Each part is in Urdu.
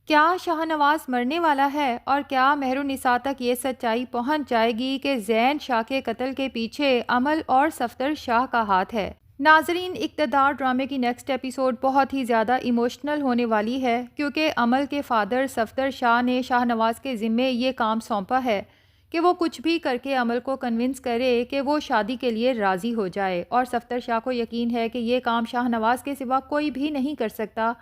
کیا شاہ نواز مرنے والا ہے؟ اور کیا مہر النساء تک یہ سچائی پہنچ جائے گی کہ زین شاہ کے قتل کے پیچھے عمل اور صفدر شاہ کا ہاتھ ہے؟ ناظرین، اقتدار ڈرامے کی نیکسٹ ایپیسوڈ بہت ہی زیادہ ایموشنل ہونے والی ہے، کیونکہ عمل کے فادر صفدر شاہ نے شاہ نواز کے ذمے یہ کام سونپا ہے کہ وہ کچھ بھی کر کے عمل کو کنونس کرے کہ وہ شادی کے لیے راضی ہو جائے، اور صفدر شاہ کو یقین ہے کہ یہ کام شاہ نواز کے سوا کوئی بھی نہیں کر سکتا،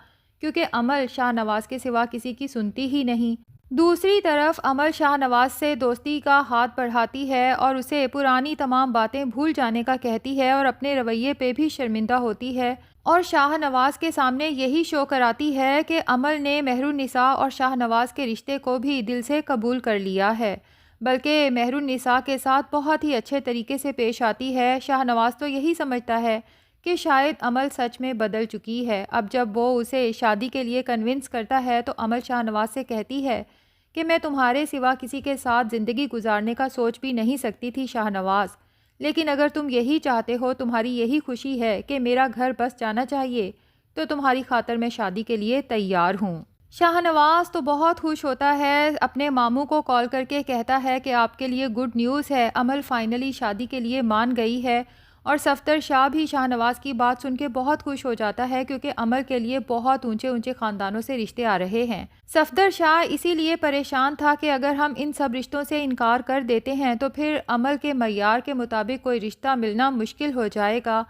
کیونکہ عمل شاہ نواز کے سوا کسی کی سنتی ہی نہیں۔ دوسری طرف عمل شاہ نواز سے دوستی کا ہاتھ بڑھاتی ہے اور اسے پرانی تمام باتیں بھول جانے کا کہتی ہے اور اپنے رویے پہ بھی شرمندہ ہوتی ہے، اور شاہ نواز کے سامنے یہی شو کراتی ہے کہ عمل نے مہر النساء اور شاہ نواز کے رشتے کو بھی دل سے قبول کر لیا ہے، بلکہ مہر النساء کے ساتھ بہت ہی اچھے طریقے سے پیش آتی ہے۔ شاہ نواز تو یہی سمجھتا ہے کہ شاید عمل سچ میں بدل چکی ہے۔ اب جب وہ اسے شادی کے لیے کنونس کرتا ہے تو عمل شاہ نواز سے کہتی ہے کہ میں تمہارے سوا کسی کے ساتھ زندگی گزارنے کا سوچ بھی نہیں سکتی تھی شاہ نواز، لیکن اگر تم یہی چاہتے ہو، تمہاری یہی خوشی ہے کہ میرا گھر بس جانا چاہیے، تو تمہاری خاطر میں شادی کے لیے تیار ہوں۔ شاہ نواز تو بہت خوش ہوتا ہے، اپنے ماموں کو کال کر کے کہتا ہے کہ آپ کے لیے گڈ نیوز ہے، عمل فائنلی شادی کے لیے مان گئی ہے، اور صفدر شاہ بھی شاہ نواز کی بات سن کے بہت خوش ہو جاتا ہے، کیونکہ عمل کے لیے بہت اونچے اونچے خاندانوں سے رشتے آ رہے ہیں۔ صفدر شاہ اسی لیے پریشان تھا کہ اگر ہم ان سب رشتوں سے انکار کر دیتے ہیں تو پھر عمل کے معیار کے مطابق کوئی رشتہ ملنا مشکل ہو جائے گا۔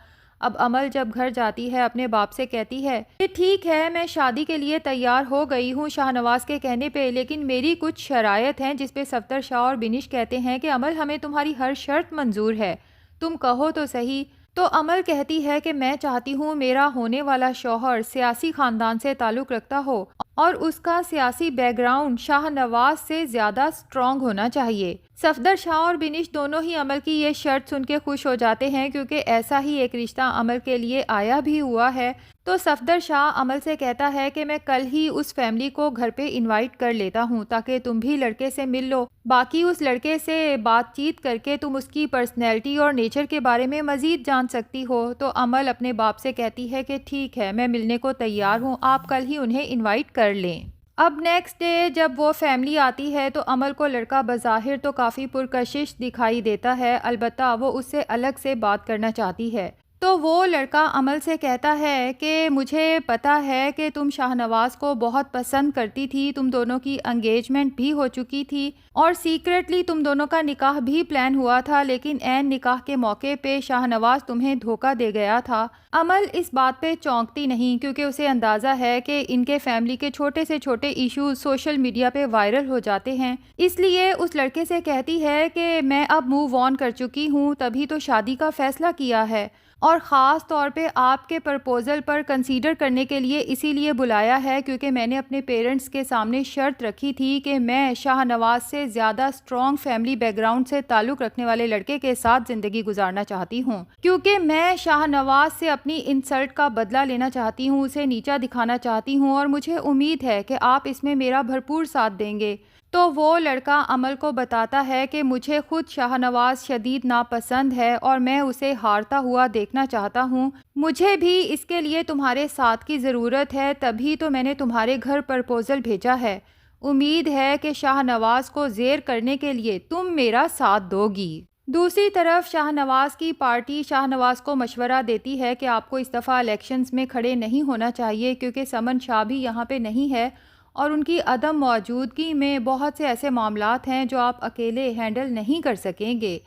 اب عمل جب گھر جاتی ہے اپنے باپ سے کہتی ہے کہ ٹھیک ہے، میں شادی کے لیے تیار ہو گئی ہوں شاہ نواز کے کہنے پہ، لیکن میری کچھ شرائط ہیں، جس پہ صفدر شاہ اور بنش کہتے ہیں کہ عمل ہمیں تمہاری ہر شرط منظور ہے، تم کہو تو صحیح۔ تو عمل کہتی ہے کہ میں چاہتی ہوں میرا ہونے والا شوہر سیاسی خاندان سے تعلق رکھتا ہو اور اس کا سیاسی بیک گراؤنڈ شاہ نواز سے زیادہ سٹرونگ ہونا چاہیے۔ صفدر شاہ اور بنش دونوں ہی عمل کی یہ شرط سن کے خوش ہو جاتے ہیں، کیونکہ ایسا ہی ایک رشتہ عمل کے لیے آیا بھی ہوا ہے۔ تو صفدر شاہ عمل سے کہتا ہے کہ میں کل ہی اس فیملی کو گھر پہ انوائٹ کر لیتا ہوں تاکہ تم بھی لڑکے سے مل لو، باقی اس لڑکے سے بات چیت کر کے تم اس کی پرسنالٹی اور نیچر کے بارے میں مزید جان سکتی ہو۔ تو عمل اپنے باپ سے کہتی ہے کہ ٹھیک ہے، میں ملنے کو تیار ہوں، آپ کل ہی انہیں انوائٹ کر لیں۔ اب نیکسٹ ڈے جب وہ فیملی آتی ہے تو عمل کو لڑکا بظاہر تو کافی پرکشش دکھائی دیتا ہے، البتہ وہ اس سے الگ سے بات کرنا چاہتی ہے۔ تو وہ لڑکا عمل سے کہتا ہے کہ مجھے پتا ہے کہ تم شاہ نواز کو بہت پسند کرتی تھی، تم دونوں کی انگیجمنٹ بھی ہو چکی تھی اور سیکرٹلی تم دونوں کا نکاح بھی پلان ہوا تھا، لیکن عین نکاح کے موقع پہ شاہ نواز تمہیں دھوکہ دے گیا تھا۔ عمل اس بات پہ چونکتی نہیں، کیونکہ اسے اندازہ ہے کہ ان کے فیملی کے چھوٹے سے چھوٹے ایشوز سوشل میڈیا پہ وائرل ہو جاتے ہیں، اس لیے اس لڑکے سے کہتی ہے کہ میں اب موو آن کر چکی ہوں، تبھی تو شادی کا فیصلہ کیا ہے، اور خاص طور پہ آپ کے پرپوزل پر کنسیڈر کرنے کے لیے اسی لیے بلایا ہے کیونکہ میں نے اپنے پیرنٹس کے سامنے شرط رکھی تھی کہ میں شاہ نواز سے زیادہ سٹرونگ فیملی بیک گراؤنڈ سے تعلق رکھنے والے لڑکے کے ساتھ زندگی گزارنا چاہتی ہوں، کیونکہ میں شاہ نواز سے اپنی انسلٹ کا بدلہ لینا چاہتی ہوں، اسے نیچا دکھانا چاہتی ہوں، اور مجھے امید ہے کہ آپ اس میں میرا بھرپور ساتھ دیں گے۔ تو وہ لڑکا عمل کو بتاتا ہے کہ مجھے خود شاہ نواز شدید ناپسند ہے اور میں اسے ہارتا ہوا دیکھنا چاہتا ہوں، مجھے بھی اس کے لیے تمہارے ساتھ کی ضرورت ہے، تبھی تو میں نے تمہارے گھر پرپوزل بھیجا ہے، امید ہے کہ شاہ نواز کو زیر کرنے کے لیے تم میرا ساتھ دو گی۔ دوسری طرف شاہ نواز کی پارٹی شاہ نواز کو مشورہ دیتی ہے کہ آپ کو اس دفعہ الیکشنز میں کھڑے نہیں ہونا چاہیے، کیونکہ سمن شاہ بھی یہاں پہ نہیں ہے اور ان کی عدم موجودگی میں بہت سے ایسے معاملات ہیں جو آپ اکیلے ہینڈل نہیں کر سکیں گے،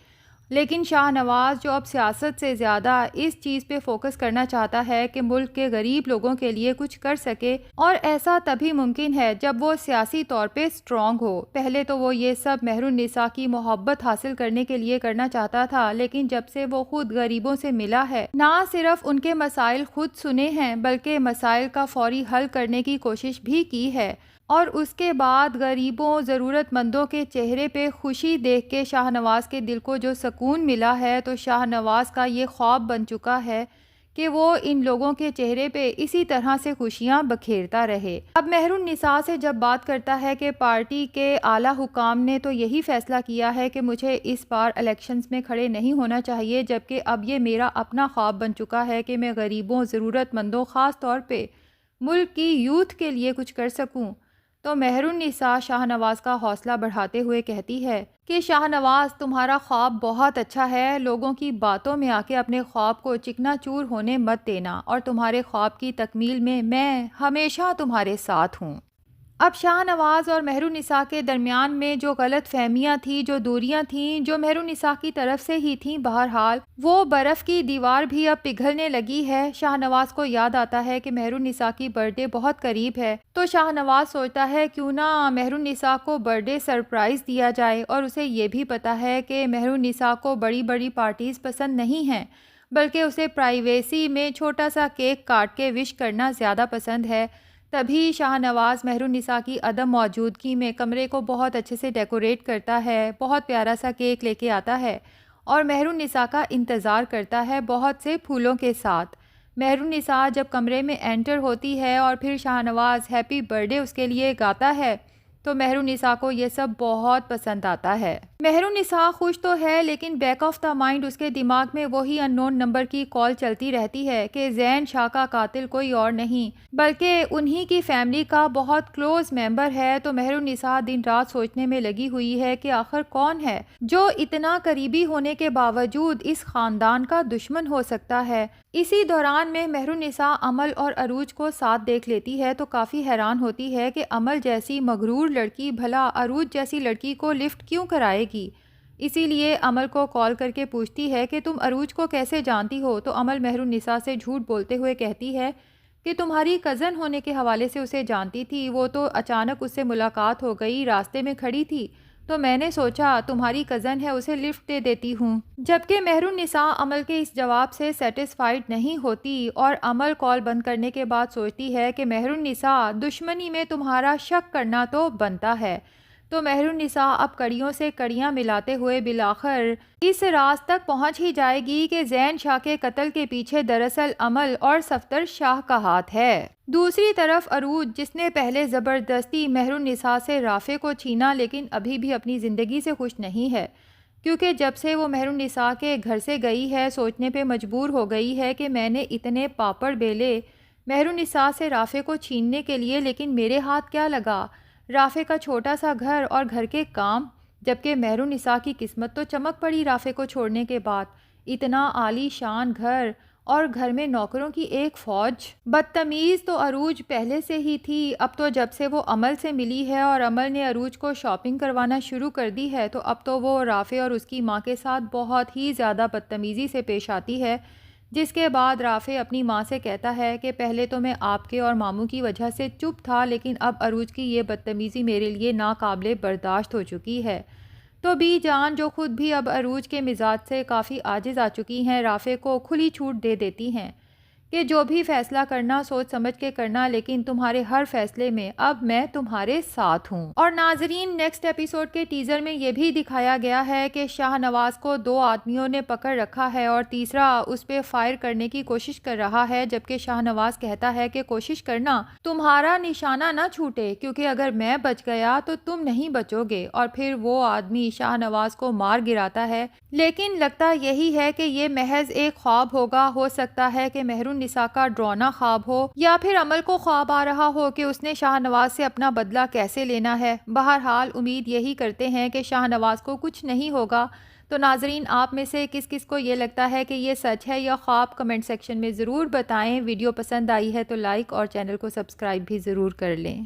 لیکن شاہ نواز جو اب سیاست سے زیادہ اس چیز پہ فوکس کرنا چاہتا ہے کہ ملک کے غریب لوگوں کے لیے کچھ کر سکے، اور ایسا تبھی ممکن ہے جب وہ سیاسی طور پہ سٹرونگ ہو۔ پہلے تو وہ یہ سب مہر النساء کی محبت حاصل کرنے کے لیے کرنا چاہتا تھا، لیکن جب سے وہ خود غریبوں سے ملا ہے، نہ صرف ان کے مسائل خود سنے ہیں بلکہ مسائل کا فوری حل کرنے کی کوشش بھی کی ہے، اور اس کے بعد غریبوں ضرورت مندوں کے چہرے پہ خوشی دیکھ کے شاہ نواز کے دل کو جو سکون ملا ہے، تو شاہ نواز کا یہ خواب بن چکا ہے کہ وہ ان لوگوں کے چہرے پہ اسی طرح سے خوشیاں بکھیرتا رہے۔ اب مہر النساء سے جب بات کرتا ہے کہ پارٹی کے اعلیٰ حکام نے تو یہی فیصلہ کیا ہے کہ مجھے اس بار الیکشنز میں کھڑے نہیں ہونا چاہیے، جبکہ اب یہ میرا اپنا خواب بن چکا ہے کہ میں غریبوں ضرورت مندوں خاص طور پہ ملک کی یوتھ کے لیے کچھ کر سکوں، تو مہر النساء شاہ نواز کا حوصلہ بڑھاتے ہوئے کہتی ہے کہ شاہ نواز تمہارا خواب بہت اچھا ہے، لوگوں کی باتوں میں آ کے اپنے خواب کو چکنا چور ہونے مت دینا، اور تمہارے خواب کی تکمیل میں ہمیشہ تمہارے ساتھ ہوں۔ اب شاہ نواز اور مہر النساء کے درمیان میں جو غلط فہمیاں تھیں، جو دوریاں تھیں، جو مہر النساء کی طرف سے ہی تھیں، بہرحال وہ برف کی دیوار بھی اب پگھلنے لگی ہے۔ شاہ نواز کو یاد آتا ہے کہ مہر النساء کی برتھ ڈے بہت قریب ہے، تو شاہ نواز سوچتا ہے کیوں نہ مہر النساء کو برتھ ڈے سرپرائز دیا جائے، اور اسے یہ بھی پتا ہے کہ مہر النساء کو بڑی بڑی پارٹیز پسند نہیں ہیں، بلکہ اسے پرائیویسی میں چھوٹا سا کیک کاٹ کے وش کرنا زیادہ پسند ہے۔ تبھی شاہ نواز مہر النساء کی عدم موجودگی میں کمرے کو بہت اچھے سے ڈیکوریٹ کرتا ہے، بہت پیارا سا کیک لے کے آتا ہے اور مہر النساء کا انتظار کرتا ہے بہت سے پھولوں کے ساتھ۔ مہر النساء جب کمرے میں انٹر ہوتی ہے اور پھر Shah Nawaz happy birth day اس کے لیے گاتا ہے تو مہر النساء کو یہ سب بہت پسند آتا ہے۔ مہر النساء خوش تو ہے، لیکن بیک آف دا مائنڈ اس کے دماغ میں وہی ان نون نمبر کی کال چلتی رہتی ہے کہ زین شاہ کا قاتل کوئی اور نہیں بلکہ انہی کی فیملی کا بہت کلوز ممبر ہے۔ تو مہر النساء دن رات سوچنے میں لگی ہوئی ہے کہ آخر کون ہے جو اتنا قریبی ہونے کے باوجود اس خاندان کا دشمن ہو سکتا ہے۔ اسی دوران میں مہر النساء امل اور عروج کو ساتھ دیکھ لیتی ہے تو کافی حیران ہوتی ہے کہ امل جیسی مغرور لڑکی بھلا عروج جیسی لڑکی کو لفٹ کیوں کرائے گی۔ اسی لیے امل کو کال کر کے پوچھتی ہے کہ تم عروج کو کیسے جانتی ہو، تو امل مہر النساء سے جھوٹ بولتے ہوئے کہتی ہے کہ تمہاری کزن ہونے کے حوالے سے اسے جانتی تھی، وہ تو اچانک اس سے ملاقات ہو گئی، راستے میں کھڑی تھی تو میں نے سوچا تمہاری کزن ہے اسے لفٹ دے دیتی ہوں۔ جبکہ مہر النساء امل کے اس جواب سے سیٹسفائیڈ نہیں ہوتی اور امل کال بند کرنے کے بعد سوچتی ہے کہ مہر النساء دشمنی میں تمہارا شک کرنا تو بنتا ہے۔ تو مہر النساء اب کڑیوں سے کڑیاں ملاتے ہوئے بالآخر اس راز تک پہنچ ہی جائے گی کہ زین شاہ کے قتل کے پیچھے دراصل امل اور صفدر شاہ کا ہاتھ ہے۔ دوسری طرف عروج، جس نے پہلے زبردستی مہر النساء سے رافع کو چھینا، لیکن ابھی بھی اپنی زندگی سے خوش نہیں ہے، کیونکہ جب سے وہ مہر النساء کے گھر سے گئی ہے سوچنے پہ مجبور ہو گئی ہے کہ میں نے اتنے پاپڑ بیلے مہر النساء سے رافع کو چھیننے کے لیے، لیکن میرے ہاتھ کیا لگا؟ رافع کا چھوٹا سا گھر اور گھر کے کام، جبکہ مہر النساء کی قسمت تو چمک پڑی رافع کو چھوڑنے کے بعد۔ اتنا عالی شان گھر اور گھر میں نوکروں کی ایک فوج۔ بدتمیز تو عروج پہلے سے ہی تھی، اب تو جب سے وہ امل سے ملی ہے اور امل نے عروج کو شاپنگ کروانا شروع کر دی ہے تو اب تو وہ رافع اور اس کی ماں کے ساتھ بہت ہی زیادہ بدتمیزی سے پیش آتی ہے، جس کے بعد رافع اپنی ماں سے کہتا ہے کہ پہلے تو میں آپ کے اور ماموں کی وجہ سے چپ تھا، لیکن اب عروج کی یہ بدتمیزی میرے لیے ناقابل برداشت ہو چکی ہے۔ تو بی جان، جو خود بھی اب عروج کے مزاج سے کافی عاجز آ چکی ہیں، رافع کو کھلی چھوٹ دے دیتی ہیں کہ جو بھی فیصلہ کرنا سوچ سمجھ کے کرنا، لیکن تمہارے ہر فیصلے میں اب میں تمہارے ساتھ ہوں۔ اور ناظرین، نیکسٹ ایپیسوڈ کے ٹیزر میں یہ بھی دکھایا گیا ہے کہ شاہ نواز کو 2 آدمیوں نے پکڑ رکھا ہے اور تیسرا اس پہ فائر کرنے کی کوشش کر رہا ہے، جبکہ شاہ نواز کہتا ہے کہ کوشش کرنا تمہارا نشانہ نہ چھوٹے، کیونکہ اگر میں بچ گیا تو تم نہیں بچو گے۔ اور پھر وہ آدمی شاہ نواز کو مار گراتا ہے، لیکن لگتا یہی ہے کہ یہ محض ایک خواب ہوگا، ہو سکتا ہے کہ مہر النساء کا ڈرانا خواب ہو، یا پھر امل کو خواب آ رہا ہو کہ اس نے شاہ نواز سے اپنا بدلہ کیسے لینا ہے۔ بہرحال امید یہی کرتے ہیں کہ شاہ نواز کو کچھ نہیں ہوگا۔ تو ناظرین، آپ میں سے کس کس کو یہ لگتا ہے کہ یہ سچ ہے یا خواب، کمنٹ سیکشن میں ضرور بتائیں۔ ویڈیو پسند آئی ہے تو لائک اور چینل کو سبسکرائب بھی ضرور کر لیں۔